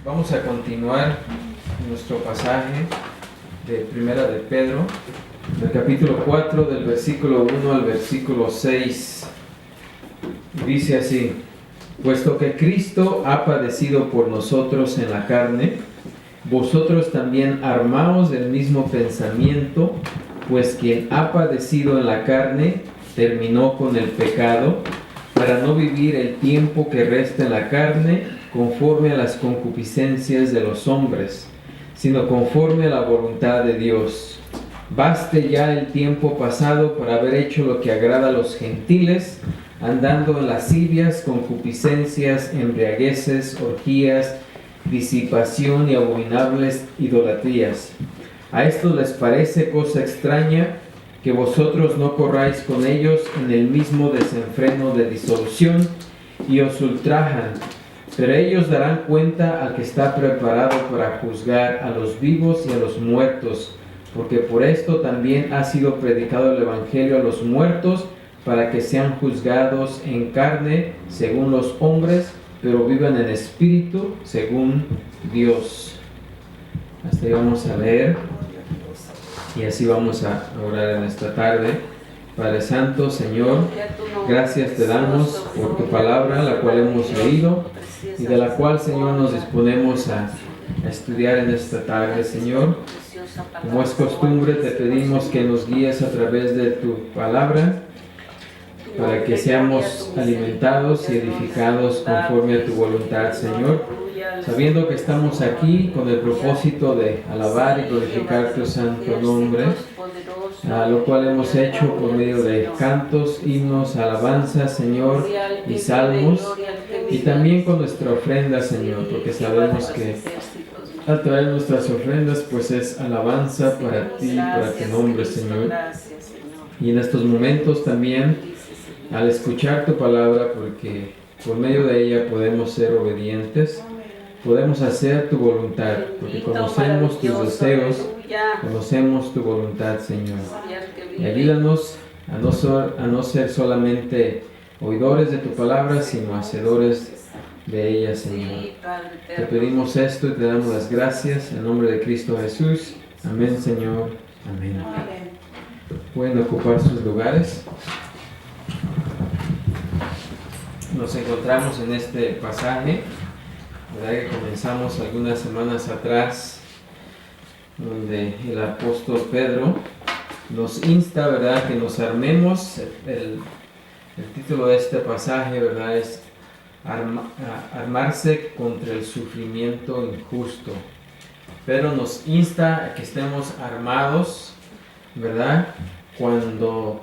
Vamos a continuar nuestro pasaje de Primera de Pedro, del capítulo 4, del versículo 1 al versículo 6. Dice así: puesto que Cristo ha padecido por nosotros en la carne, vosotros también armaos del mismo pensamiento, pues quien ha padecido en la carne terminó con el pecado, para no vivir el tiempo que resta en la carne conforme a las concupiscencias de los hombres, sino conforme a la voluntad de Dios. Baste ya el tiempo pasado para haber hecho lo que agrada a los gentiles, andando en lascivias, concupiscencias, embriagueces, orgías, disipación y abominables idolatrías. A esto les parece cosa extraña que vosotros no corráis con ellos en el mismo desenfreno de disolución y os ultrajan, pero ellos darán cuenta al que está preparado para juzgar a los vivos y a los muertos, porque por esto también ha sido predicado el Evangelio a los muertos, para que sean juzgados en carne según los hombres, pero vivan en espíritu según Dios. Hasta ahí vamos a leer y así vamos a orar en esta tarde. Padre Santo, Señor, gracias te damos por tu palabra, la cual hemos leído y de la cual, Señor, nos disponemos a estudiar en esta tarde, Señor. Como es costumbre, te pedimos que nos guíes a través de tu palabra, para que seamos alimentados y edificados conforme a tu voluntad, Señor, sabiendo que estamos aquí con el propósito de alabar y glorificar tu santo nombre, lo cual hemos hecho por medio de cantos, himnos, alabanzas, Señor, y salmos, y también con nuestra ofrenda, Señor, porque sabemos que al traer nuestras ofrendas, pues es alabanza para ti, para tu nombre, Señor. Y en estos momentos también, al escuchar tu palabra, porque por medio de ella podemos ser obedientes, podemos hacer tu voluntad, porque conocemos tus deseos, conocemos tu voluntad, Señor. Y ayúdanos a no ser solamente oidores de tu palabra, sino hacedores de ella, Señor. Te pedimos esto y te damos las gracias en nombre de Cristo Jesús. Amén, Señor. Amén. Pueden ocupar sus lugares. Nos encontramos en este pasaje, ¿verdad?, que comenzamos algunas semanas atrás, donde el apóstol Pedro nos insta, ¿verdad?, que nos armemos. El título de este pasaje, ¿verdad?, es armarse contra el sufrimiento injusto. Pedro nos insta a que estemos armados, ¿verdad?, cuando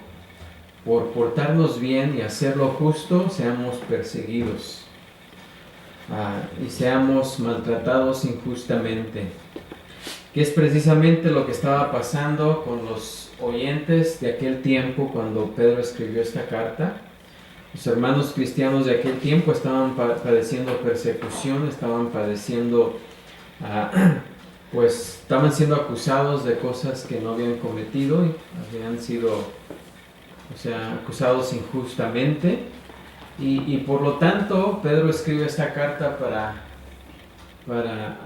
por portarnos bien y hacer lo justo seamos perseguidos y seamos maltratados injustamente, que es precisamente lo que estaba pasando con los oyentes de aquel tiempo cuando Pedro escribió esta carta. Los hermanos cristianos de aquel tiempo estaban padeciendo persecución, estaban padeciendo, pues estaban siendo acusados de cosas que no habían cometido y habían sido, acusados injustamente, y por lo tanto Pedro escribe esta carta para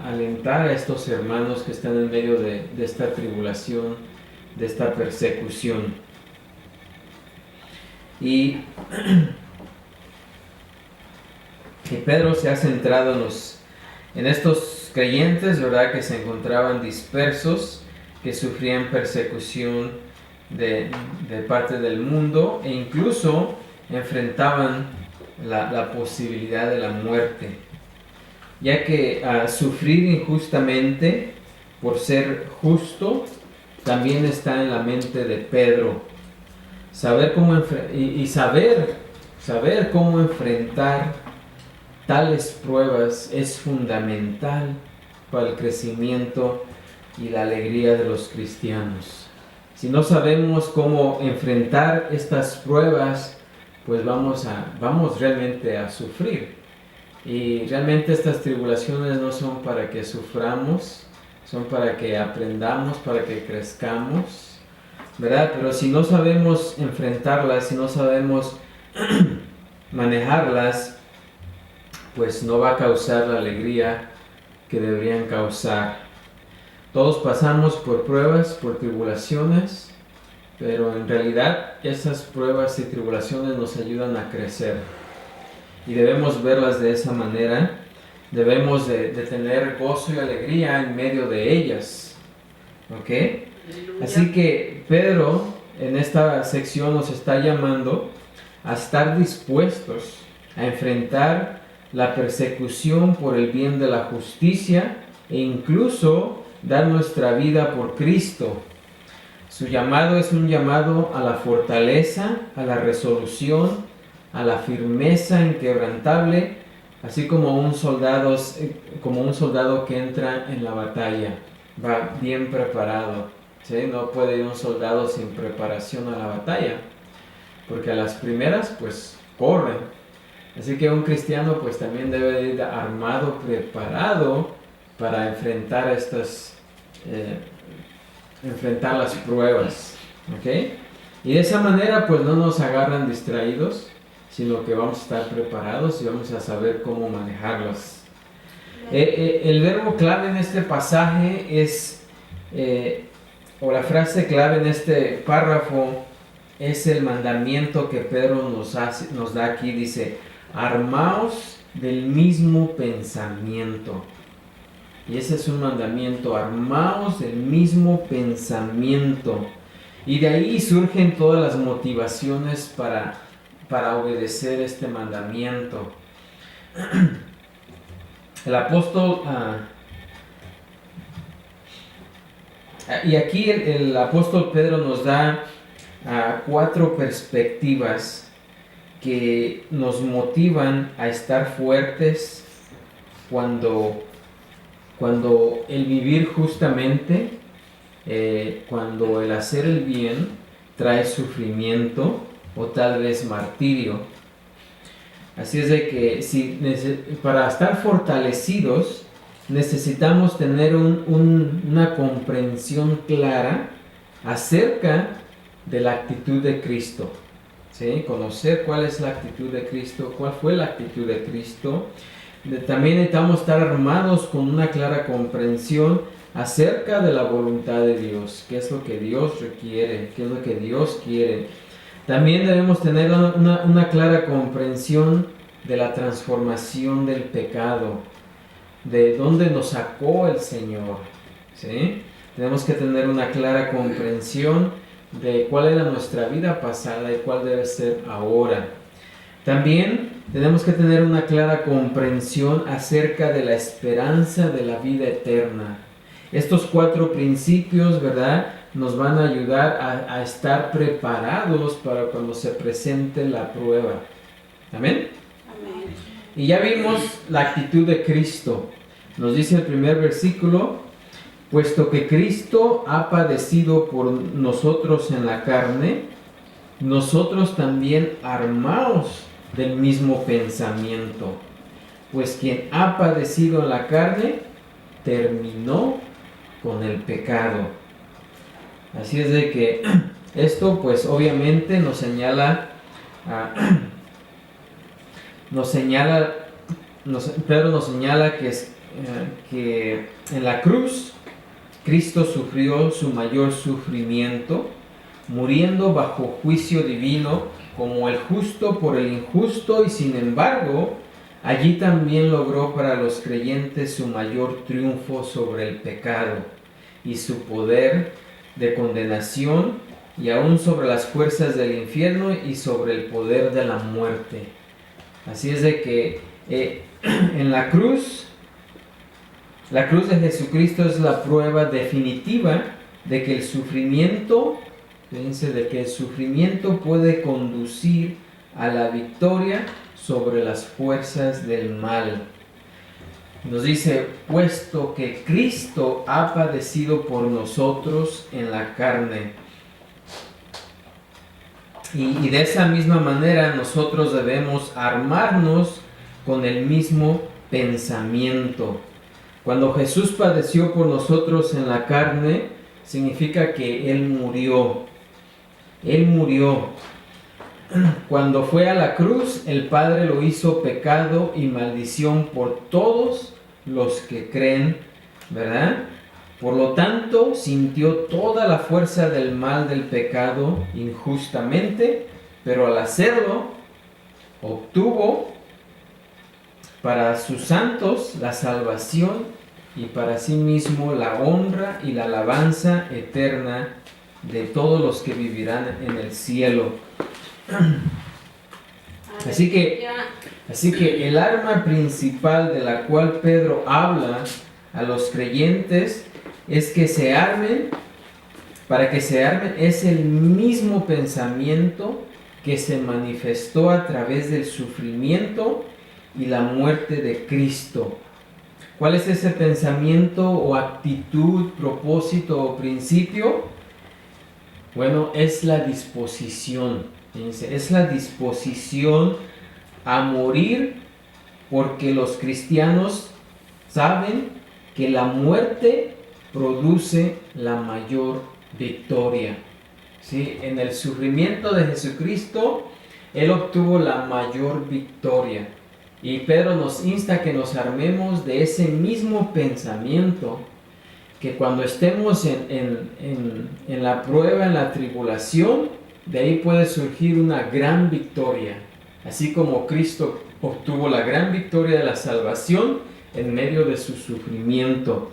alentar a estos hermanos que están en medio de esta tribulación, de esta persecución. Y Pedro se ha centrado en estos creyentes, ¿verdad?, que se encontraban dispersos, que sufrían persecución de parte del mundo, e incluso enfrentaban la posibilidad de la muerte, ya que sufrir injustamente por ser justo también está en la mente de Pedro. Saber cómo saber cómo enfrentar tales pruebas es fundamental para el crecimiento y la alegría de los cristianos. Si no sabemos cómo enfrentar estas pruebas, pues vamos realmente a sufrir. Y realmente estas tribulaciones no son para que suframos, son para que aprendamos, para que crezcamos, ¿verdad? Pero si no sabemos enfrentarlas, si no sabemos manejarlas, pues no va a causar la alegría que deberían causar. Todos pasamos por pruebas, por tribulaciones, pero en realidad esas pruebas y tribulaciones nos ayudan a crecer. Y debemos verlas de esa manera. Debemos de tener gozo y alegría en medio de ellas. ¿Ok? Así que Pedro en esta sección nos está llamando a estar dispuestos a enfrentar la persecución por el bien de la justicia e incluso dar nuestra vida por Cristo. Su llamado es un llamado a la fortaleza, a la resolución, a la firmeza inquebrantable, así como un soldado que entra en la batalla, va bien preparado. ¿Sí? No puede ir un soldado sin preparación a la batalla, porque a las primeras pues corren. Así que un cristiano pues también debe ir armado, preparado para enfrentar enfrentar las pruebas. ¿Ok? Y de esa manera pues no nos agarran distraídos, sino que vamos a estar preparados y vamos a saber cómo manejarlas. El verbo clave en este pasaje es, o la frase clave en este párrafo, es el mandamiento que Pedro nos da aquí. Dice, armaos del mismo pensamiento. Y ese es un mandamiento, armaos del mismo pensamiento. Y de ahí surgen todas las motivaciones para obedecer este mandamiento. El apóstol, y aquí el apóstol Pedro nos da 4 perspectivas que nos motivan a estar fuertes cuando el vivir justamente, cuando el hacer el bien trae sufrimiento o tal vez martirio. Así es de que para estar fortalecidos necesitamos tener una comprensión clara acerca de la actitud de Cristo. ¿Sí? Conocer cuál es la actitud de Cristo, cuál fue la actitud de Cristo. También necesitamos estar armados con una clara comprensión acerca de la voluntad de Dios, qué es lo que Dios requiere, qué es lo que Dios quiere. También debemos tener una clara comprensión de la transformación del pecado, de dónde nos sacó el Señor. ¿Sí? Tenemos que tener una clara comprensión de cuál era nuestra vida pasada y cuál debe ser ahora. También tenemos que tener una clara comprensión acerca de la esperanza de la vida eterna. Estos 4 principios, ¿verdad?, nos van a ayudar a estar preparados para cuando se presente la prueba. ¿Amén? Amén. Y ya vimos la actitud de Cristo. Nos dice el primer versículo, puesto que Cristo ha padecido por nosotros en la carne, nosotros también armaos del mismo pensamiento, pues quien ha padecido en la carne terminó con el pecado. Así es de que esto pues obviamente Pedro nos señala que en la cruz Cristo sufrió su mayor sufrimiento, muriendo bajo juicio divino como el justo por el injusto, y sin embargo allí también logró para los creyentes su mayor triunfo sobre el pecado y su poder de condenación, y aún sobre las fuerzas del infierno y sobre el poder de la muerte. Así es de que en la cruz de Jesucristo es la prueba definitiva de que el sufrimiento, fíjense, de que el sufrimiento puede conducir a la victoria sobre las fuerzas del mal. Nos dice, puesto que Cristo ha padecido por nosotros en la carne. Y de esa misma manera nosotros debemos armarnos con el mismo pensamiento. Cuando Jesús padeció por nosotros en la carne, significa que Él murió. Él murió. Cuando fue a la cruz, el Padre lo hizo pecado y maldición por todos los que creen, ¿verdad? Por lo tanto, sintió toda la fuerza del mal del pecado injustamente, pero al hacerlo, obtuvo para sus santos la salvación y para sí mismo la honra y la alabanza eterna de todos los que vivirán en el cielo. Así que el arma principal de la cual Pedro habla a los creyentes es que se armen, para que se armen es el mismo pensamiento que se manifestó a través del sufrimiento y la muerte de Cristo. ¿Cuál es ese pensamiento o actitud, propósito o principio? Bueno, es la disposición. Fíjense, es la disposición a morir, porque los cristianos saben que la muerte produce la mayor victoria. ¿Sí? En el sufrimiento de Jesucristo, Él obtuvo la mayor victoria. Y Pedro nos insta a que nos armemos de ese mismo pensamiento, que cuando estemos en la prueba, en la tribulación, de ahí puede surgir una gran victoria. Así como Cristo obtuvo la gran victoria de la salvación en medio de su sufrimiento.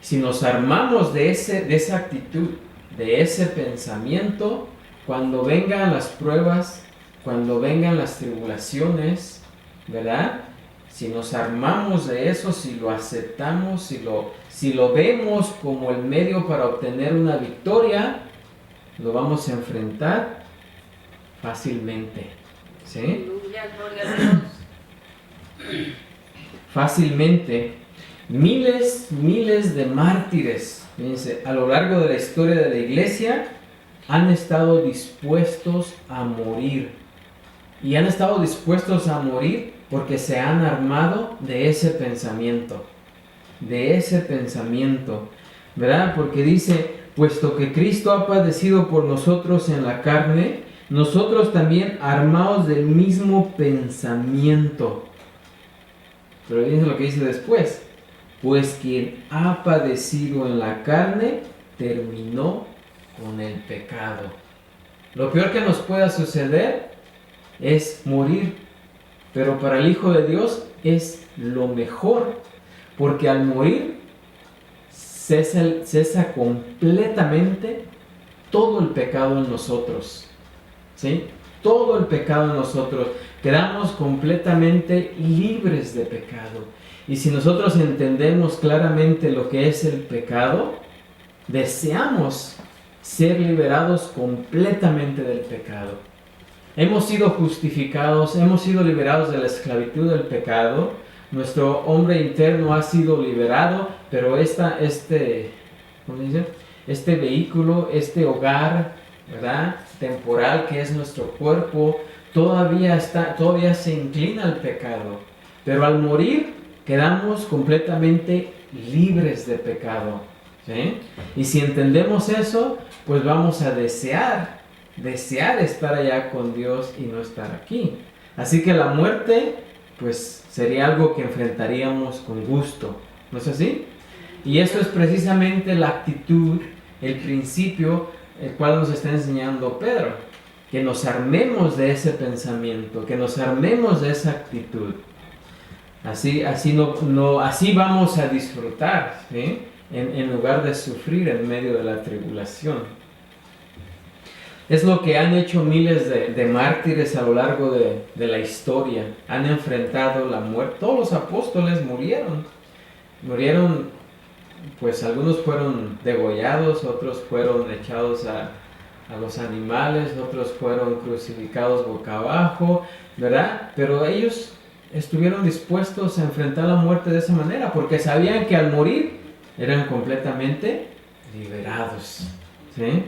Si nos armamos de esa actitud, de ese pensamiento, cuando vengan las pruebas, cuando vengan las tribulaciones, ¿verdad? Si nos armamos de eso, si lo aceptamos, si lo vemos como el medio para obtener una victoria, lo vamos a enfrentar fácilmente. ¿Sí? Aleluya, gloria a Dios. Fácilmente. Miles de mártires, fíjense, a lo largo de la historia de la iglesia, han estado dispuestos a morir. Y han estado dispuestos a morir porque se han armado de ese pensamiento. De ese pensamiento, ¿verdad? Porque dice, puesto que Cristo ha padecido por nosotros en la carne, nosotros también armados del mismo pensamiento. Pero fíjense lo que dice después. Pues quien ha padecido en la carne, terminó con el pecado. Lo peor que nos pueda suceder es morir, pero para el Hijo de Dios es lo mejor, porque al morir cesa completamente todo el pecado en nosotros, ¿sí? Todo el pecado en nosotros, quedamos completamente libres de pecado. Y si nosotros entendemos claramente lo que es el pecado, deseamos ser liberados completamente del pecado. Hemos sido justificados, hemos sido liberados de la esclavitud del pecado. Nuestro hombre interno ha sido liberado, pero este vehículo, este hogar, ¿verdad?, temporal que es nuestro cuerpo, todavía se inclina al pecado. Pero al morir quedamos completamente libres de pecado, ¿sí? Y si entendemos eso, pues vamos a desear estar allá con Dios y no estar aquí. Así que la muerte, pues sería algo que enfrentaríamos con gusto, ¿no es así? Y eso es precisamente la actitud, el principio, el cual nos está enseñando Pedro, que nos armemos de ese pensamiento, que nos armemos de esa actitud. Así vamos a disfrutar, ¿sí?, en lugar de sufrir en medio de la tribulación. Es lo que han hecho miles de mártires a lo largo de la historia. Han enfrentado la muerte. Todos los apóstoles murieron. Pues algunos fueron degollados, otros fueron echados a los animales, otros fueron crucificados boca abajo, ¿verdad? Pero ellos estuvieron dispuestos a enfrentar la muerte de esa manera, porque sabían que al morir eran completamente liberados, ¿sí?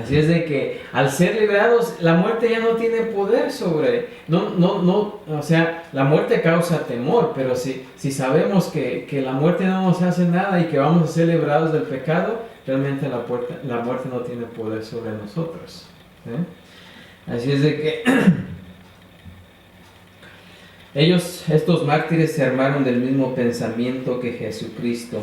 Así es de que al ser liberados, la muerte ya no tiene poder o sea, la muerte causa temor, pero si sabemos que la muerte no nos hace nada y que vamos a ser liberados del pecado, realmente la muerte no tiene poder sobre nosotros, ¿sí? Así es de que Estos mártires se armaron del mismo pensamiento que Jesucristo.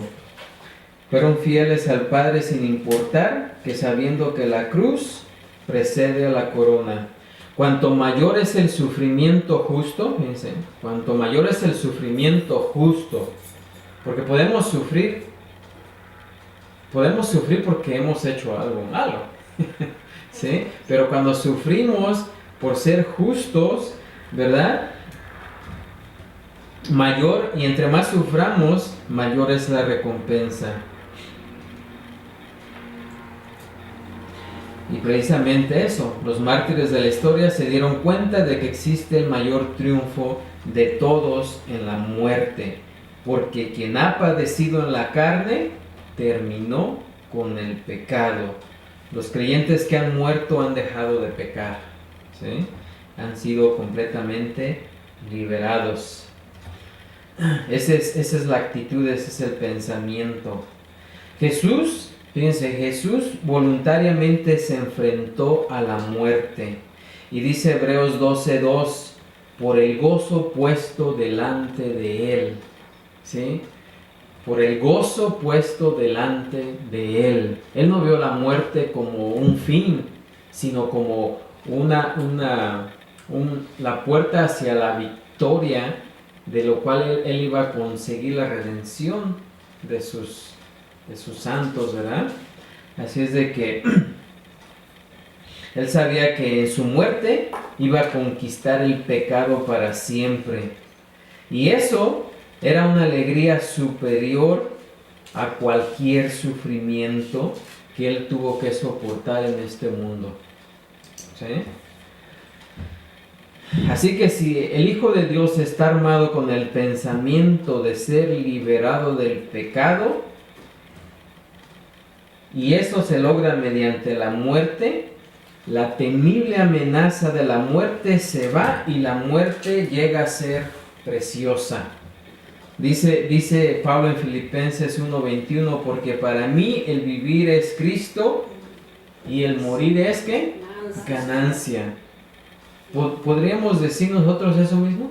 Fueron fieles al Padre sin importar que sabiendo que la cruz precede a la corona. Cuanto mayor es el sufrimiento justo, fíjense, cuanto mayor es el sufrimiento justo, porque podemos sufrir porque hemos hecho algo malo, ¿sí? Pero cuando sufrimos por ser justos, ¿verdad? Mayor, y entre más suframos, mayor es la recompensa. Y precisamente eso, los mártires de la historia se dieron cuenta de que existe el mayor triunfo de todos en la muerte, porque quien ha padecido en la carne terminó con el pecado. Los creyentes que han muerto han dejado de pecar, ¿sí? Han sido completamente liberados. Esa es la actitud, ese es el pensamiento. Jesús voluntariamente se enfrentó a la muerte. Y dice Hebreos 12:2, por el gozo puesto delante de él. ¿Sí? Por el gozo puesto delante de él. Él no vio la muerte como un fin, sino como la puerta hacia la victoria, de lo cual él iba a conseguir la redención de sus santos, ¿verdad? Así es de que él sabía que en su muerte iba a conquistar el pecado para siempre. Y eso era una alegría superior a cualquier sufrimiento que él tuvo que soportar en este mundo. ¿Sí? Así que si el Hijo de Dios está armado con el pensamiento de ser liberado del pecado, y eso se logra mediante la muerte, la temible amenaza de la muerte se va y la muerte llega a ser preciosa. Dice Pablo en Filipenses 1:21, porque para mí el vivir es Cristo y el morir es ¿qué? Ganancia. ¿Podríamos decir nosotros eso mismo?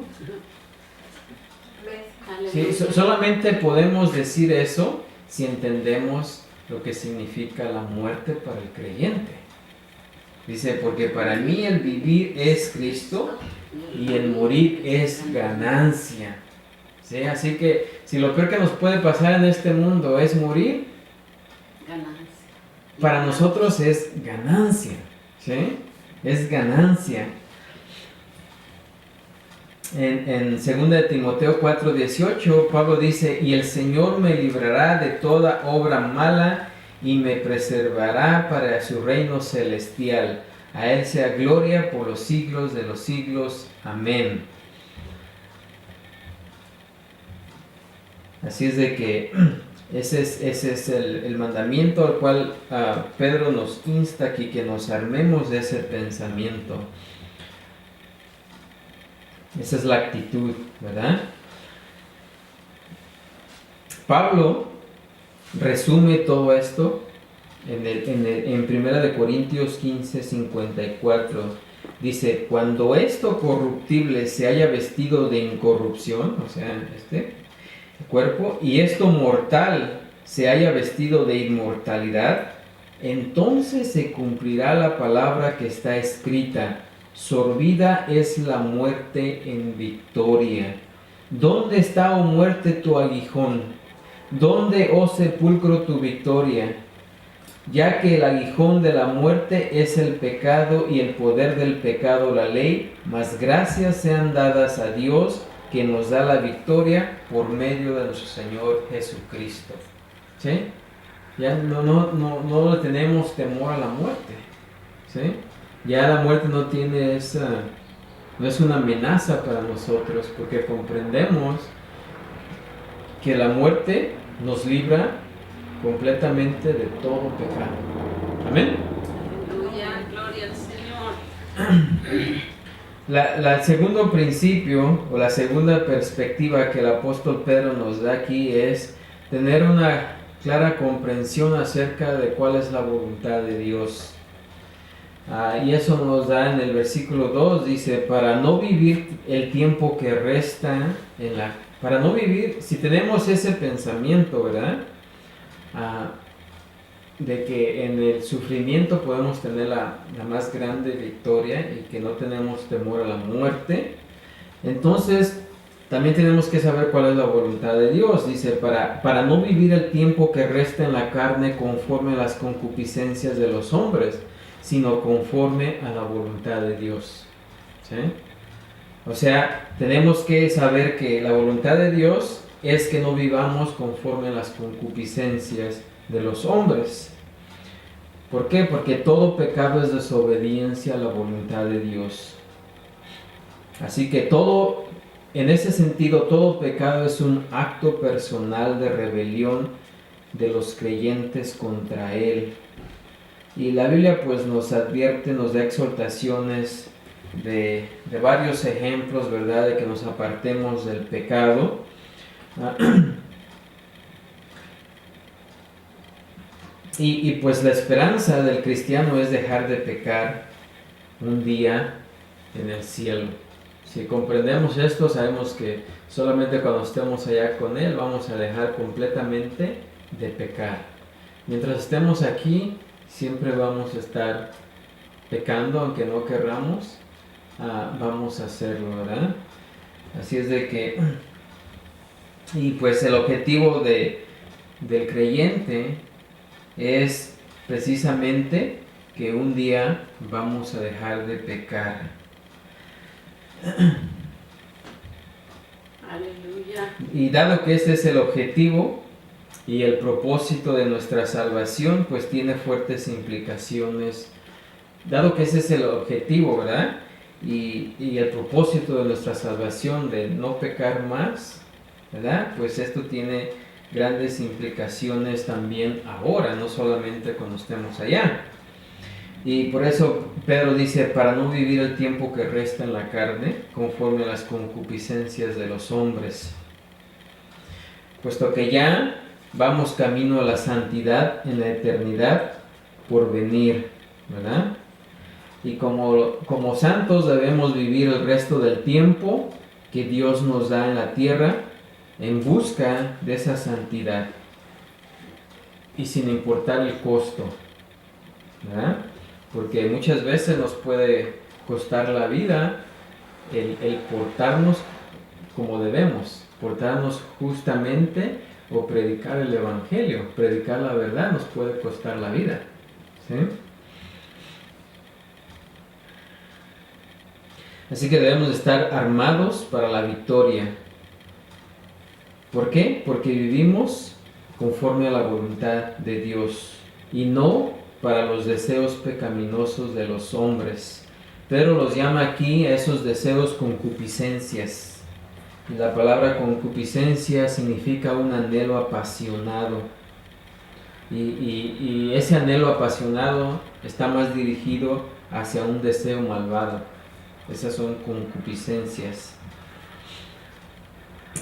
Sí, solamente podemos decir eso si entendemos lo que significa la muerte para el creyente. Dice, porque para mí el vivir es Cristo y el morir es ganancia. ¿Sí? Así que si lo peor que nos puede pasar en este mundo es morir, para nosotros es ganancia. ¿Sí? Es ganancia. En 2 de Timoteo 4:18, Pablo dice, y el Señor me librará de toda obra mala y me preservará para su reino celestial. A Él sea gloria por los siglos de los siglos. Amén. Así es de que ese es el mandamiento al cual Pedro nos insta aquí, que nos armemos de ese pensamiento. Esa es la actitud, ¿verdad? Pablo resume todo esto en 1 Corintios 15:54. Dice, cuando esto corruptible se haya vestido de incorrupción, o sea, este cuerpo, y esto mortal se haya vestido de inmortalidad, entonces se cumplirá la palabra que está escrita, sorbida es la muerte en victoria. ¿Dónde está, oh muerte, tu aguijón? ¿Dónde, oh sepulcro, tu victoria? Ya que el aguijón de la muerte es el pecado y el poder del pecado la ley, mas gracias sean dadas a Dios que nos da la victoria por medio de nuestro Señor Jesucristo. ¿Sí? Ya no le tenemos temor a la muerte. ¿Sí? Ya la muerte no es una amenaza para nosotros, porque comprendemos que la muerte nos libra completamente de todo pecado. Amén. Aleluya, gloria al Señor. El segundo principio o la segunda perspectiva que el apóstol Pedro nos da aquí es tener una clara comprensión acerca de cuál es la voluntad de Dios. Y eso nos da en el versículo 2, dice, para no vivir el tiempo que resta para no vivir, si tenemos ese pensamiento, ¿verdad? De que en el sufrimiento podemos tener la más grande victoria y que no tenemos temor a la muerte, entonces también tenemos que saber cuál es la voluntad de Dios. Dice, para no vivir el tiempo que resta en la carne conforme a las concupiscencias de los hombres, sino conforme a la voluntad de Dios. ¿Sí? O sea, tenemos que saber que la voluntad de Dios es que no vivamos conforme a las concupiscencias de los hombres. ¿Por qué? Porque todo pecado es desobediencia a la voluntad de Dios. Así que en ese sentido, todo pecado es un acto personal de rebelión de los creyentes contra Él. Y la Biblia pues nos advierte, nos da exhortaciones de varios ejemplos, ¿verdad? De que nos apartemos del pecado. Y pues la esperanza del cristiano es dejar de pecar un día en el cielo. Si comprendemos esto, sabemos que solamente cuando estemos allá con Él vamos a dejar completamente de pecar. Mientras estemos aquí, siempre vamos a estar pecando, aunque no querramos, vamos a hacerlo, ¿verdad? Así es de que, y pues el objetivo del creyente es precisamente que un día vamos a dejar de pecar. Aleluya. Y dado que este es el objetivo y el propósito de nuestra salvación, pues tiene fuertes implicaciones. Dado que ese es el objetivo, ¿verdad? Y el propósito de nuestra salvación, de no pecar más, ¿verdad? Pues esto tiene grandes implicaciones también ahora, no solamente cuando estemos allá. Y por eso Pedro dice, para no vivir el tiempo que resta en la carne, conforme a las concupiscencias de los hombres. Puesto que ya vamos camino a la santidad en la eternidad por venir, ¿verdad? Y como santos debemos vivir el resto del tiempo que Dios nos da en la tierra en busca de esa santidad y sin importar el costo, ¿verdad? Porque muchas veces nos puede costar la vida el portarnos como debemos, portarnos justamente o predicar el evangelio, predicar la verdad nos puede costar la vida, ¿sí? Así que debemos estar armados para la victoria. ¿Por qué? Porque vivimos conforme a la voluntad de Dios y no para los deseos pecaminosos de los hombres. Pedro los llama aquí a esos deseos concupiscencias. Y la palabra concupiscencia significa un anhelo apasionado. Y ese anhelo apasionado está más dirigido hacia un deseo malvado. Esas son concupiscencias.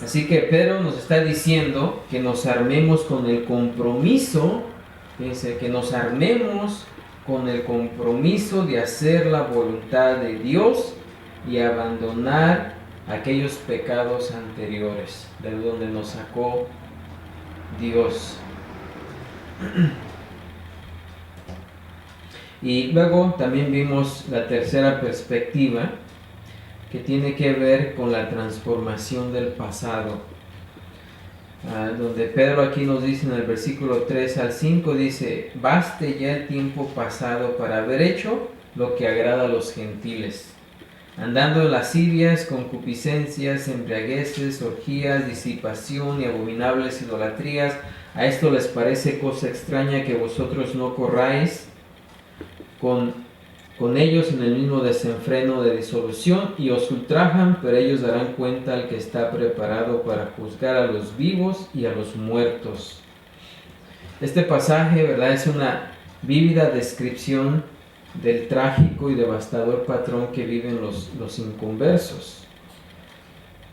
Así que Pedro nos está diciendo que nos armemos con el compromiso, fíjense, que nos armemos con el compromiso de hacer la voluntad de Dios y abandonar aquellos pecados anteriores, de donde nos sacó Dios. Y luego también vimos la tercera perspectiva, que tiene que ver con la transformación del pasado. Donde Pedro aquí nos dice en el versículo 3 al 5, dice, baste ya el tiempo pasado para haber hecho lo que agrada a los gentiles, andando en lascivias, concupiscencias, embriagueces, orgías, disipación y abominables idolatrías. A esto les parece cosa extraña que vosotros no corráis con ellos en el mismo desenfreno de disolución, y os ultrajan, pero ellos darán cuenta al que está preparado para juzgar a los vivos y a los muertos. Este pasaje, ¿verdad?, es una vívida descripción del trágico y devastador patrón que viven los inconversos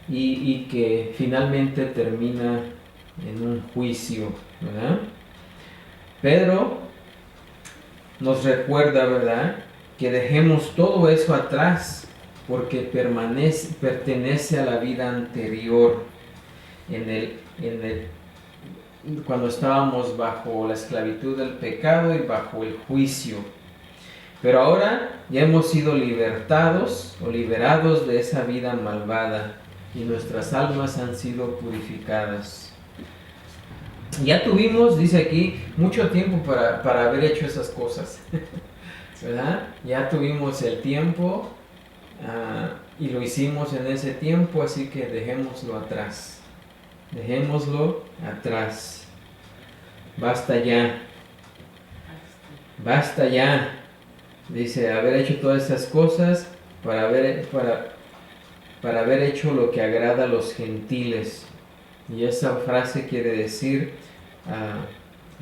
y que finalmente termina en un juicio, ¿verdad? Pedro nos recuerda, ¿verdad?, que dejemos todo eso atrás porque pertenece a la vida anterior, cuando estábamos bajo la esclavitud del pecado y bajo el juicio. Pero ahora ya hemos sido libertados o liberados de esa vida malvada y nuestras almas han sido purificadas. Ya tuvimos, dice aquí, mucho tiempo para haber hecho esas cosas, ¿verdad? Ya tuvimos el tiempo y lo hicimos en ese tiempo, así que dejémoslo atrás. Dejémoslo atrás. Basta ya. Basta ya. Dice, haber hecho todas esas cosas para haber hecho lo que agrada a los gentiles. Y esa frase quiere decir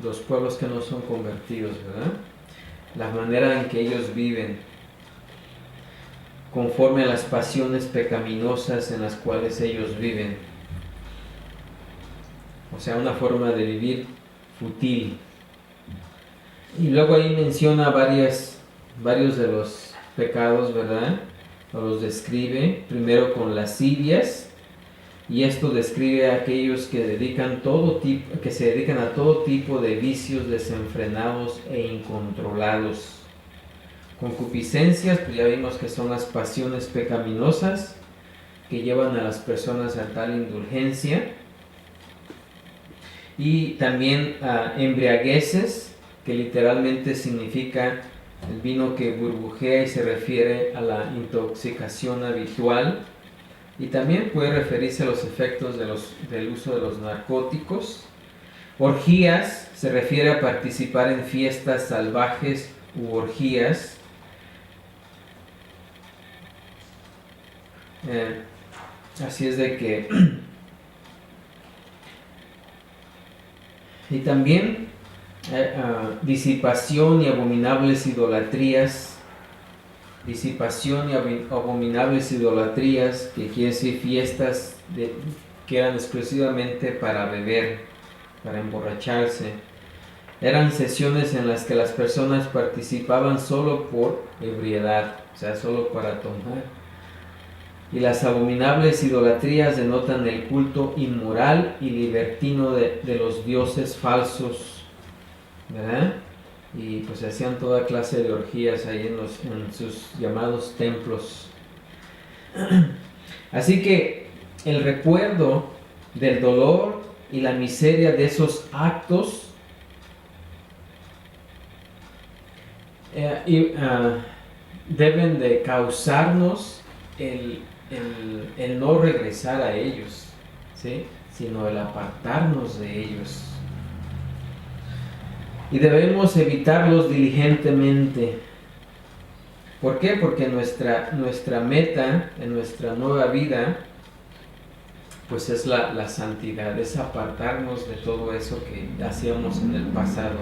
los pueblos que no son convertidos, ¿verdad? La manera en que ellos viven, conforme a las pasiones pecaminosas en las cuales ellos viven. O sea, una forma de vivir fútil. Y luego ahí menciona varios de los pecados, ¿verdad? O los describe, primero con lascivias. Y esto describe a aquellos que se dedican a todo tipo de vicios desenfrenados e incontrolados. Concupiscencias, pues ya vimos que son las pasiones pecaminosas que llevan a las personas a tal indulgencia. Y también embriagueces, que literalmente significa el vino que burbujea y se refiere a la intoxicación habitual. Y también puede referirse a los efectos del uso de los narcóticos. Orgías se refiere a participar en fiestas salvajes u orgías. Así es de que... Y también disipación y abominables idolatrías. Disipación y abominables idolatrías, que quiere decir fiestas que eran exclusivamente para beber, para emborracharse. Eran sesiones en las que las personas participaban solo por ebriedad, o sea, solo para tomar. Y las abominables idolatrías denotan el culto inmoral y libertino de los dioses falsos, ¿verdad? Y pues hacían toda clase de orgías ahí en sus llamados templos. Así que el recuerdo del dolor y la miseria de esos actos deben de causarnos el no regresar a ellos, ¿sí? Sino el apartarnos de ellos. Y debemos evitarlos diligentemente. ¿Por qué? Porque nuestra meta en nuestra nueva vida pues es la santidad, es apartarnos de todo eso que hacíamos en el pasado.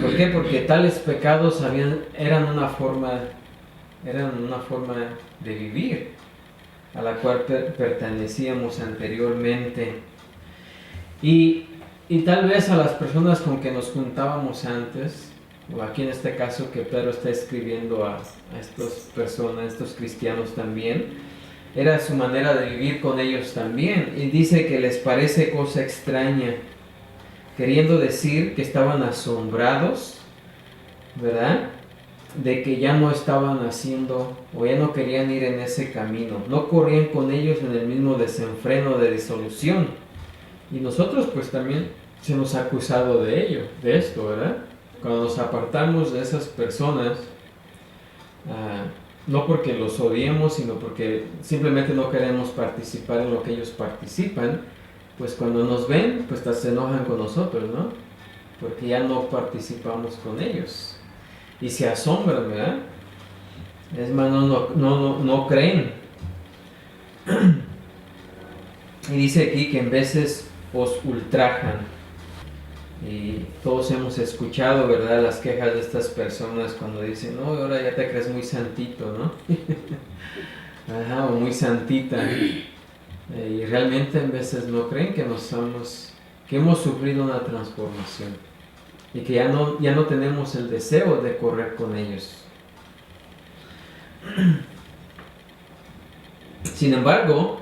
¿Por qué? Porque tales pecados eran una forma de vivir a la cual pertenecíamos anteriormente. Y tal vez a las personas con que nos juntábamos antes, o aquí en este caso que Pedro está escribiendo a estas personas, estos cristianos también, era su manera de vivir con ellos también. Y dice que les parece cosa extraña, queriendo decir que estaban asombrados, ¿verdad? De que ya no estaban haciendo o ya no querían ir en ese camino, no corrían con ellos en el mismo desenfreno de disolución. Y nosotros pues también se nos ha acusado de ello, de esto, ¿verdad? Cuando nos apartamos de esas personas, no porque los odiemos, sino porque simplemente no queremos participar en lo que ellos participan, pues cuando nos ven, pues se enojan con nosotros, ¿no? Porque ya no participamos con ellos. Y se asombran, ¿verdad? Es más, no creen. Y dice aquí que en veces os ultrajan. Y todos hemos escuchado, ¿verdad?, las quejas de estas personas cuando dicen, no, ahora ya te crees muy santito, ¿no? Ajá, o muy santita. Y realmente en veces no creen que que hemos sufrido una transformación. Y que ya no tenemos el deseo de correr con ellos. Sin embargo,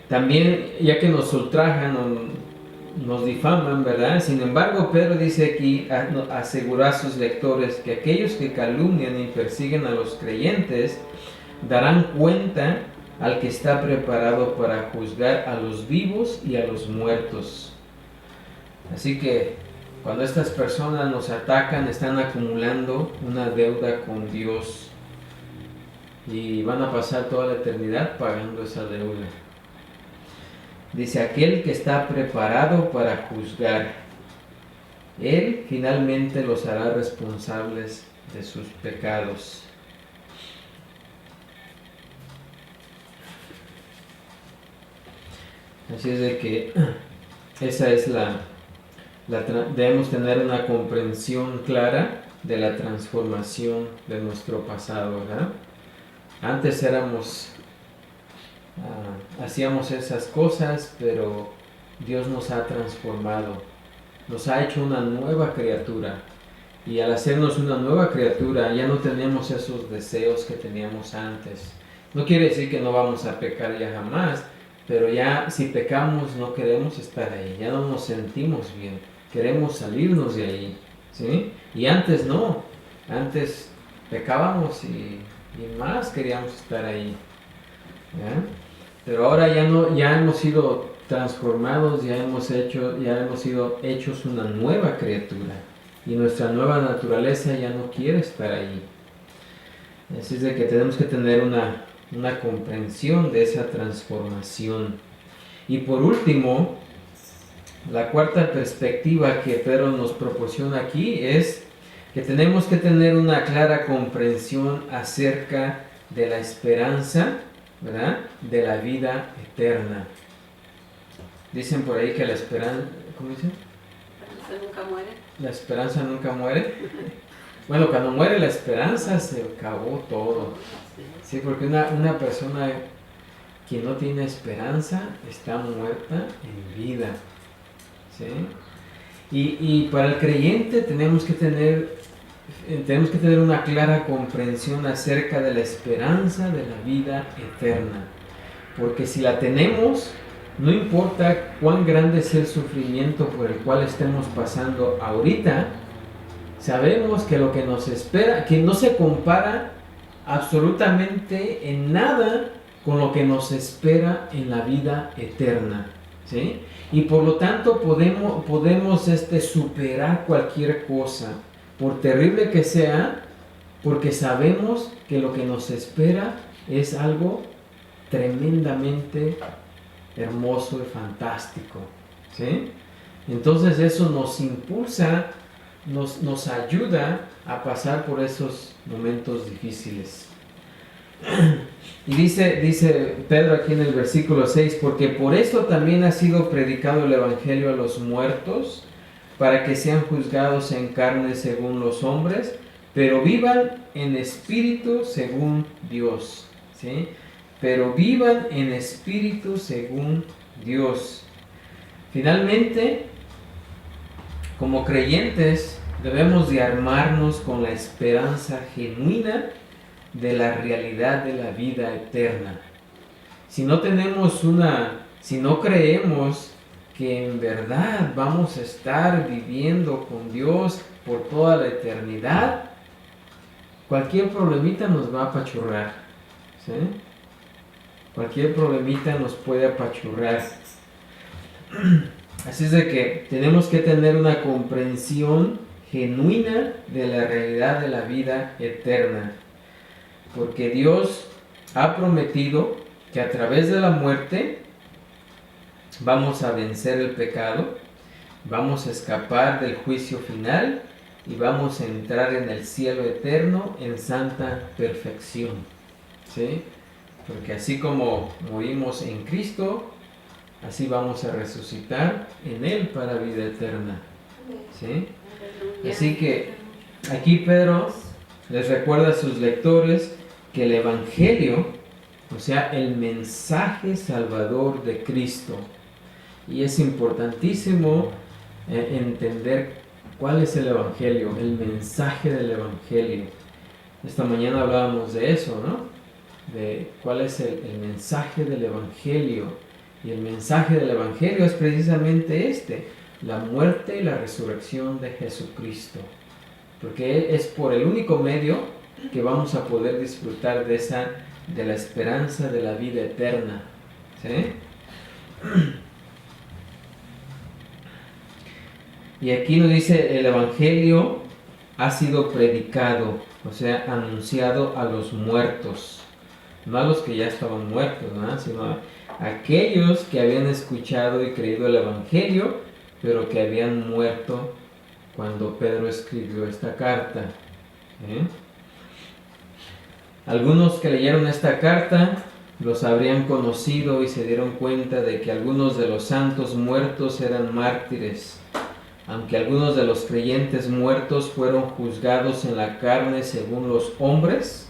también, ya que nos ultrajan o nos difaman, ¿verdad? Sin embargo, Pedro dice aquí, asegura a sus lectores que aquellos que calumnian y persiguen a los creyentes darán cuenta al que está preparado para juzgar a los vivos y a los muertos. Así que cuando estas personas nos atacan, están acumulando una deuda con Dios y van a pasar toda la eternidad pagando esa deuda. Dice, aquel que está preparado para juzgar, él finalmente los hará responsables de sus pecados. Así es de que esa es debemos tener una comprensión clara de la transformación de nuestro pasado, ¿verdad? Antes hacíamos esas cosas, pero Dios nos ha transformado, nos ha hecho una nueva criatura, y al hacernos una nueva criatura ya no tenemos esos deseos que teníamos antes. No quiere decir que no vamos a pecar ya jamás, pero ya si pecamos no queremos estar ahí, ya no nos sentimos bien, queremos salirnos de ahí, ¿sí? Y antes no, antes pecábamos y más queríamos estar ahí, ¿ya? Pero ahora ya hemos sido transformados, ya hemos sido hechos una nueva criatura, y nuestra nueva naturaleza ya no quiere estar ahí. Así es de que tenemos que tener una comprensión de esa transformación. Y por último, la cuarta perspectiva que Pedro nos proporciona aquí es que tenemos que tener una clara comprensión acerca de la esperanza, ¿verdad?, de la vida eterna. Dicen por ahí que la esperanza, ¿cómo dicen? Nunca muere. La esperanza nunca muere. Bueno, cuando muere la esperanza se acabó todo. Sí, porque una persona que no tiene esperanza está muerta en vida. ¿Sí? Y para el creyente tenemos que tener una clara comprensión acerca de la esperanza de la vida eterna. Porque si la tenemos, no importa cuán grande sea el sufrimiento por el cual estemos pasando ahorita, sabemos que lo que nos espera, que no se compara absolutamente en nada con lo que nos espera en la vida eterna, ¿sí? Y por lo tanto podemos superar cualquier cosa, por terrible que sea, porque sabemos que lo que nos espera es algo tremendamente hermoso y fantástico, ¿sí? Entonces eso nos impulsa, nos ayuda a pasar por esos momentos difíciles. Y dice Pedro aquí en el versículo 6, porque por eso también ha sido predicado el evangelio a los muertos, para que sean juzgados en carne según los hombres, pero vivan en espíritu según Dios, ¿sí? Pero vivan en espíritu según Dios. Finalmente, como creyentes, debemos de armarnos con la esperanza genuina de la realidad de la vida eterna. Si no creemos que en verdad vamos a estar viviendo con Dios por toda la eternidad, cualquier problemita nos va a apachurrar, ¿sí? Cualquier problemita nos puede apachurrar. Así es de que tenemos que tener una comprensión genuina de la realidad de la vida eterna. Porque Dios ha prometido que a través de la muerte vamos a vencer el pecado, vamos a escapar del juicio final y vamos a entrar en el cielo eterno en santa perfección, ¿sí? Porque así como morimos en Cristo, así vamos a resucitar en Él para vida eterna, ¿sí? Así que aquí Pedro les recuerda a sus lectores que el Evangelio, o sea, el mensaje salvador de Cristo, y es importantísimo entender cuál es el Evangelio, el mensaje del Evangelio. Esta mañana hablábamos de eso, ¿no? De cuál es el mensaje del Evangelio. Y el mensaje del Evangelio es precisamente este: la muerte y la resurrección de Jesucristo. Porque es por el único medio que vamos a poder disfrutar de la esperanza de la vida eterna. ¿Sí? Y aquí nos dice: el Evangelio ha sido predicado, o sea, anunciado a los muertos. No a los que ya estaban muertos, ¿no? Sino a aquellos que habían escuchado y creído el Evangelio, pero que habían muerto cuando Pedro escribió esta carta. Algunos que leyeron esta carta los habrían conocido y se dieron cuenta de que algunos de los santos muertos eran mártires, aunque algunos de los creyentes muertos fueron juzgados en la carne según los hombres.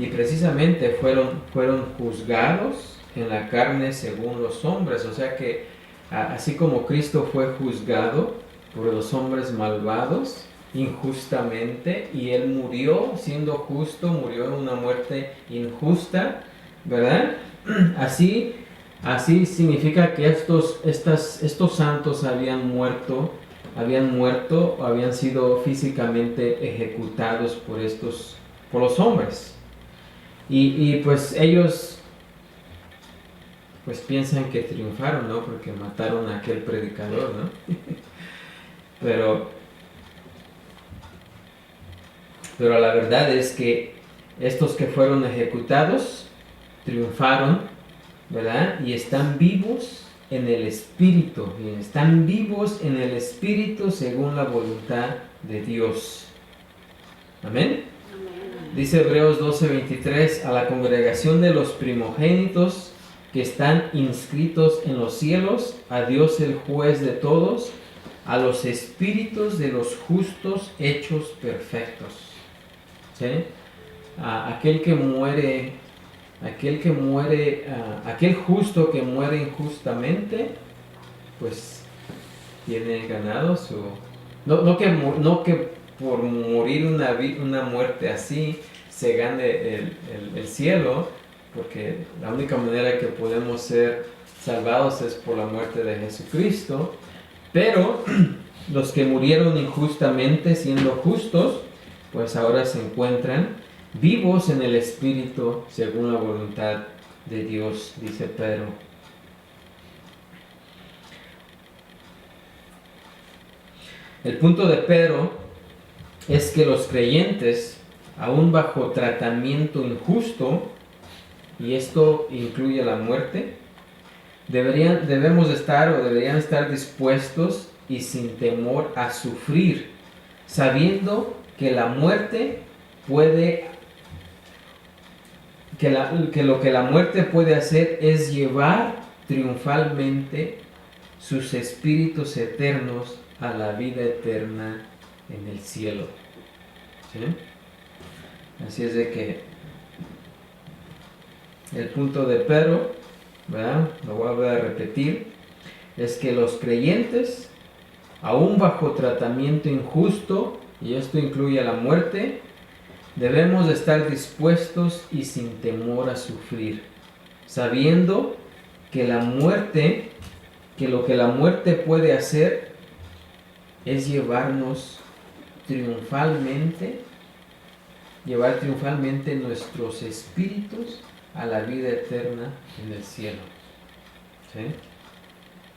Y precisamente fueron juzgados en la carne según los hombres. O sea que así como Cristo fue juzgado por los hombres malvados injustamente, y Él murió siendo justo, murió en una muerte injusta, ¿verdad? Así significa que estos santos habían muerto o habían sido físicamente ejecutados por los hombres. Y pues ellos pues piensan que triunfaron, ¿no? Porque mataron a aquel predicador, ¿no? Pero la verdad es que estos que fueron ejecutados triunfaron, ¿verdad? Y están vivos en el Espíritu. Y están vivos en el Espíritu según la voluntad de Dios. Amén. Dice Hebreos 12:23: a la congregación de los primogénitos que están inscritos en los cielos, a Dios el juez de todos, a los espíritus de los justos hechos perfectos. ¿Sí? Aquel justo que muere injustamente, pues tiene ganado su... No que por morir una muerte así se gane el cielo, porque la única manera que podemos ser salvados es por la muerte de Jesucristo. Pero los que murieron injustamente siendo justos, pues ahora se encuentran vivos en el Espíritu según la voluntad de Dios, dice Pedro. El punto de Pedro es que los creyentes, aún bajo tratamiento injusto, y esto incluye la muerte, deberían estar dispuestos y sin temor a sufrir, sabiendo que la muerte que lo que la muerte puede hacer es llevar triunfalmente sus espíritus eternos a la vida eterna en el cielo. ¿Sí? Así es de que el punto de Pedro, ¿verdad? Lo voy a volver a repetir, es que los creyentes, aún bajo tratamiento injusto, y esto incluye la muerte, debemos estar dispuestos y sin temor a sufrir, sabiendo que lo que la muerte puede hacer es llevar triunfalmente nuestros espíritus a la vida eterna en el cielo. ¿Sí?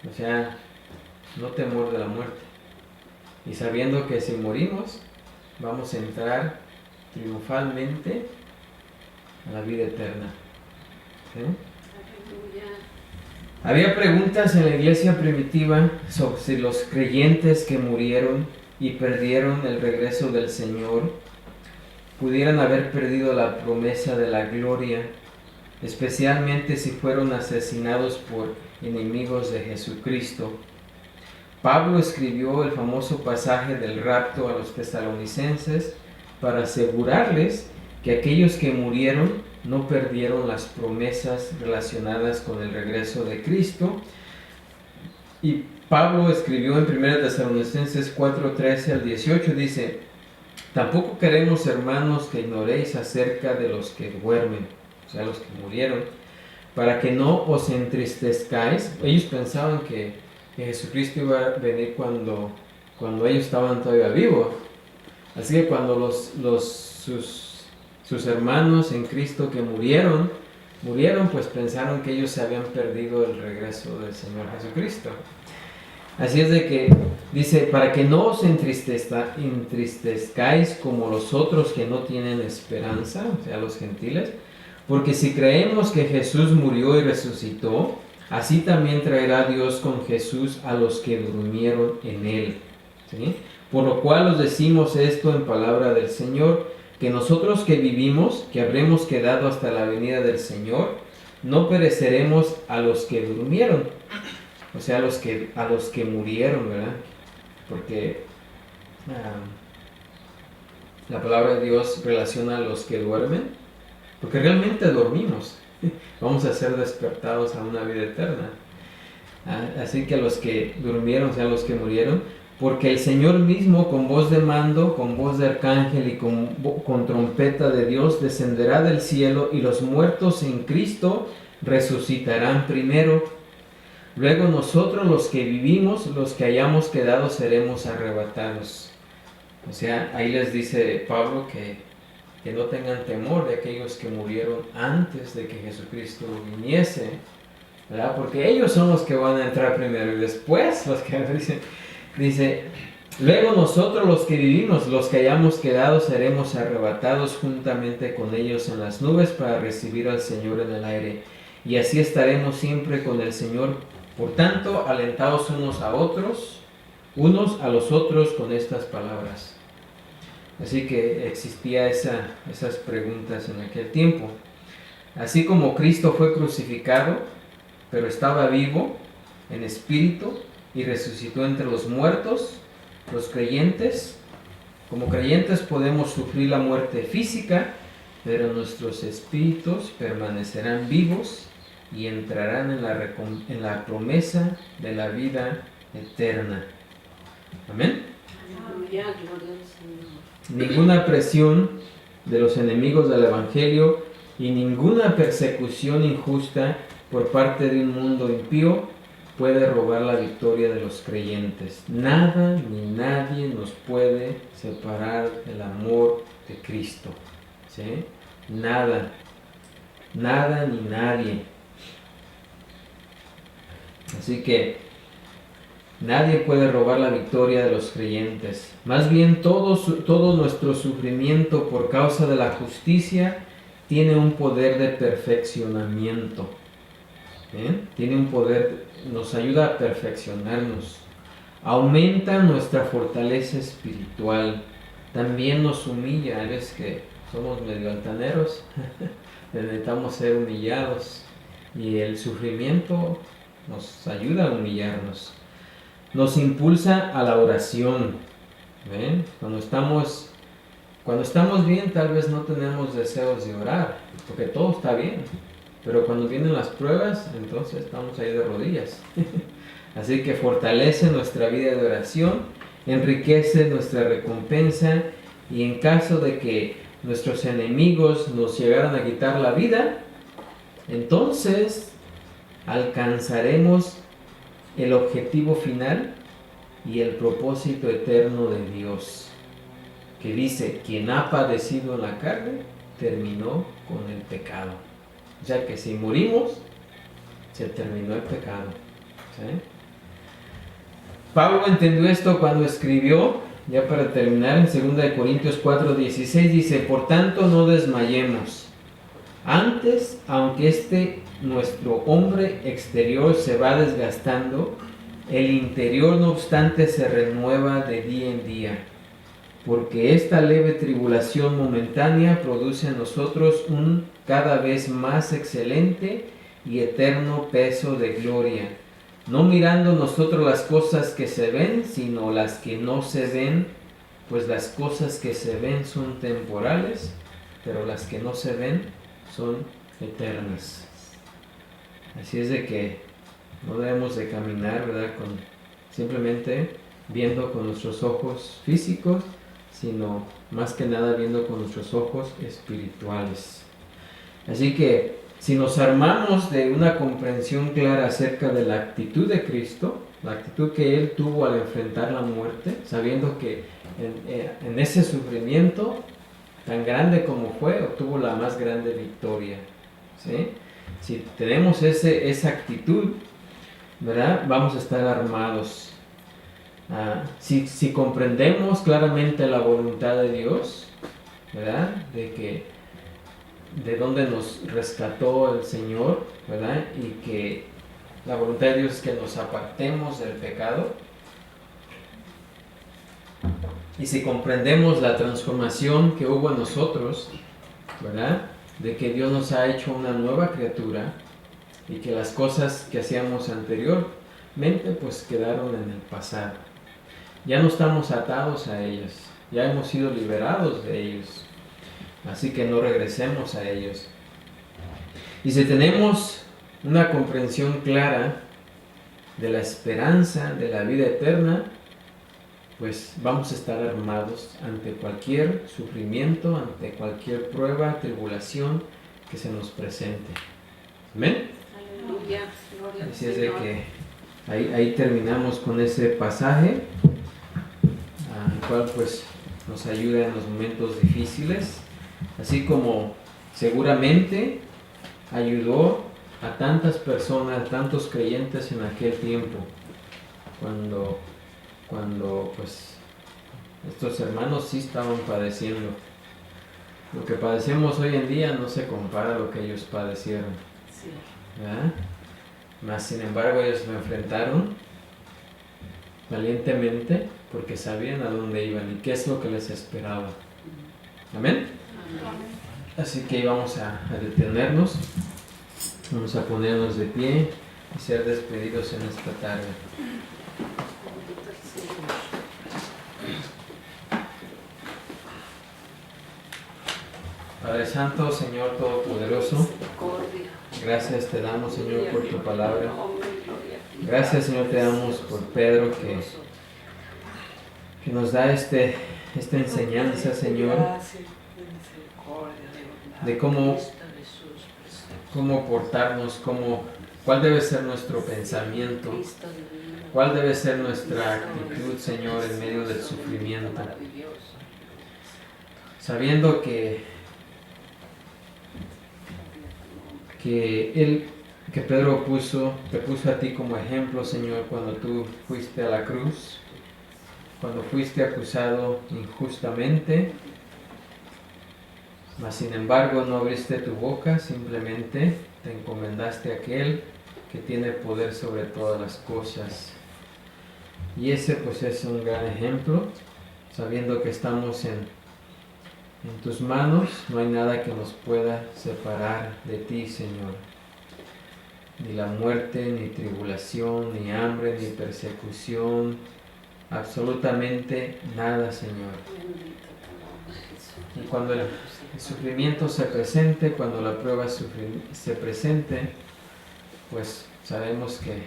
O sea, no temor de la muerte. Y sabiendo que si morimos, vamos a entrar triunfalmente a la vida eterna. ¿Sí? Había preguntas en la iglesia primitiva sobre si los creyentes que murieron y perdieron el regreso del Señor pudieran haber perdido la promesa de la gloria, especialmente si fueron asesinados por enemigos de Jesucristo. Pablo escribió el famoso pasaje del rapto a los tesalonicenses para asegurarles que aquellos que murieron no perdieron las promesas relacionadas con el regreso de Cristo. Y Pablo escribió en 1 Tesalonicenses 4:13 al 18, dice: Tampoco queremos, hermanos, que ignoréis acerca de los que duermen, o sea, los que murieron, para que no os entristezcáis. Ellos pensaban que Jesucristo iba a venir cuando ellos estaban todavía vivos. Así que cuando sus hermanos en Cristo que murieron, pues pensaron que ellos se habían perdido el regreso del Señor Jesucristo. Así es de que dice, para que no os entristezcáis como los otros que no tienen esperanza, o sea, los gentiles, porque si creemos que Jesús murió y resucitó, así también traerá Dios con Jesús a los que durmieron en él. ¿Sí? Por lo cual os decimos esto en palabra del Señor, que nosotros que vivimos, que habremos quedado hasta la venida del Señor, no pereceremos a los que durmieron, o sea, a los que murieron, ¿verdad? Porque la palabra de Dios relaciona a los que duermen, porque realmente dormimos, vamos a ser despertados a una vida eterna. Así que a los que durmieron, o sea, a los que murieron, porque el Señor mismo con voz de mando, con voz de arcángel y con trompeta de Dios descenderá del cielo, y los muertos en Cristo resucitarán primero. Luego nosotros los que vivimos, los que hayamos quedado, seremos arrebatados. O sea, ahí les dice Pablo que no tengan temor de aquellos que murieron antes de que Jesucristo viniese, ¿verdad? Porque ellos son los que van a entrar primero, y después los que dice, luego nosotros los que vivimos, los que hayamos quedado, seremos arrebatados juntamente con ellos en las nubes para recibir al Señor en el aire. Y así estaremos siempre con el Señor. Por tanto, alentaos unos a los otros con estas palabras. Así que existía esas preguntas en aquel tiempo. Así como Cristo fue crucificado, pero estaba vivo en espíritu y resucitó entre los muertos, los creyentes, como creyentes podemos sufrir la muerte física, pero nuestros espíritus permanecerán vivos y entrarán en la promesa de la vida eterna. Amén. Ninguna presión de los enemigos del Evangelio y ninguna persecución injusta por parte de un mundo impío puede robar la victoria de los creyentes. Nada ni nadie nos puede separar del amor de Cristo. ¿Sí? Nada ni nadie. Así que nadie puede robar la victoria de los creyentes. Más bien todo nuestro sufrimiento por causa de la justicia tiene un poder de perfeccionamiento. Tiene un poder, nos ayuda a perfeccionarnos. Aumenta nuestra fortaleza espiritual. También nos humilla. A veces que somos medio altaneros, necesitamos ser humillados. Y el sufrimiento nos ayuda a humillarnos. Nos impulsa a la oración. ¿Ven? Cuando estamos bien, tal vez no tenemos deseos de orar, porque todo está bien. Pero cuando vienen las pruebas, entonces estamos ahí de rodillas. Así que fortalece nuestra vida de oración, enriquece nuestra recompensa, y en caso de que nuestros enemigos nos llegaran a quitar la vida, entonces alcanzaremos el objetivo final y el propósito eterno de Dios, que dice, quien ha padecido en la carne, terminó con el pecado. O sea que si morimos, se terminó el pecado. ¿Sí? Pablo entendió esto cuando escribió, ya para terminar, en 2 Corintios 4:16, dice, por tanto no desmayemos. Antes, aunque nuestro hombre exterior se va desgastando, el interior no obstante se renueva de día en día, porque esta leve tribulación momentánea produce en nosotros un cada vez más excelente y eterno peso de gloria, no mirando nosotros las cosas que se ven, sino las que no se ven, pues las cosas que se ven son temporales, pero las que no se ven son eternas. Así es de que no debemos de caminar, ¿verdad?, simplemente viendo con nuestros ojos físicos, sino más que nada viendo con nuestros ojos espirituales. Así que si nos armamos de una comprensión clara acerca de la actitud de Cristo, la actitud que Él tuvo al enfrentar la muerte, sabiendo que en ese sufrimiento, tan grande como fue, obtuvo la más grande victoria, ¿sí? Si tenemos esa actitud, ¿verdad? Vamos a estar armados. Si comprendemos claramente la voluntad de Dios, ¿verdad? De dónde nos rescató el Señor, ¿verdad? Y que la voluntad de Dios es que nos apartemos del pecado. Y si comprendemos la transformación que hubo en nosotros, ¿verdad? De que Dios nos ha hecho una nueva criatura y que las cosas que hacíamos anteriormente pues quedaron en el pasado. Ya no estamos atados a ellas, ya hemos sido liberados de ellos. Así que no regresemos a ellos. Y si tenemos una comprensión clara de la esperanza de la vida eterna, pues vamos a estar armados ante cualquier sufrimiento, ante cualquier prueba, tribulación que se nos presente. ¿Amén? Aleluya, gloria al Así es de Señor. que ahí terminamos con ese pasaje, el cual pues nos ayuda en los momentos difíciles, así como seguramente ayudó a tantas personas, tantos creyentes en aquel tiempo, cuando pues estos hermanos sí estaban padeciendo. Lo que padecemos hoy en día no se compara a lo que ellos padecieron, Sí. ¿verdad? Mas sin embargo ellos lo enfrentaron valientemente porque sabían a dónde iban y qué es lo que les esperaba. Amén. Amén. Así que vamos a detenernos, vamos a ponernos de pie y ser despedidos en esta tarde. Bendito el Señor. Padre Santo, Señor Todopoderoso, Misericordia. gracias te damos, Señor, por tu palabra. Nombre y gloria a ti. Gracias, Señor, te damos por Pedro que nos da esta enseñanza, Señor, de cómo portarnos, cuál debe ser nuestro pensamiento, Cristo divino. cuál debe ser nuestra actitud, Señor, en medio del sufrimiento, Maravilloso. sabiendo que Pedro te puso a ti como ejemplo, Señor, cuando tú fuiste a la cruz, cuando fuiste acusado injustamente, mas sin embargo no abriste tu boca, simplemente te encomendaste a aquel que tiene poder sobre todas las cosas. Y ese pues es un gran ejemplo, sabiendo que estamos en tus manos, no hay nada que nos pueda separar de ti, Señor. Ni la muerte, ni tribulación, ni hambre, ni persecución, absolutamente nada, Señor. Bendito tu nombre, Jesús. Y cuando el sufrimiento se presente, cuando la prueba se presente, pues sabemos que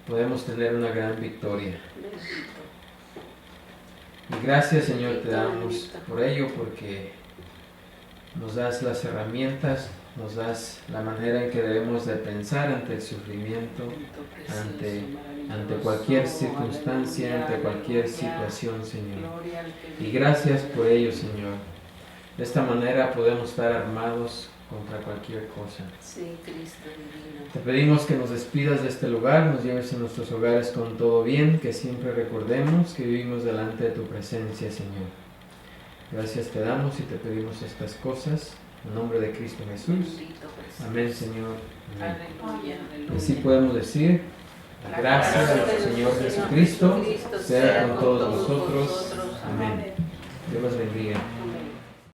podemos tener una gran victoria. Bendito. Y gracias, Señor, te damos por ello, porque nos das las herramientas, nos das la manera en que debemos de pensar ante el sufrimiento, ante cualquier circunstancia, ante cualquier situación, Señor. Y gracias por ello, Señor. De esta manera podemos estar armados contra cualquier cosa. Sí, Cristo divino. Te pedimos que nos despidas de este lugar, nos lleves a nuestros hogares con todo bien, que siempre recordemos que vivimos delante de tu presencia, Señor. Gracias te damos y te pedimos estas cosas en nombre de Cristo Jesús. Bendito Jesús. Amén, Señor. Amén. Aleluya, aleluya. Así podemos decir, la gracia de nuestro Señor Jesucristo sea con todos nosotros. Amén. Dios los bendiga. Amén.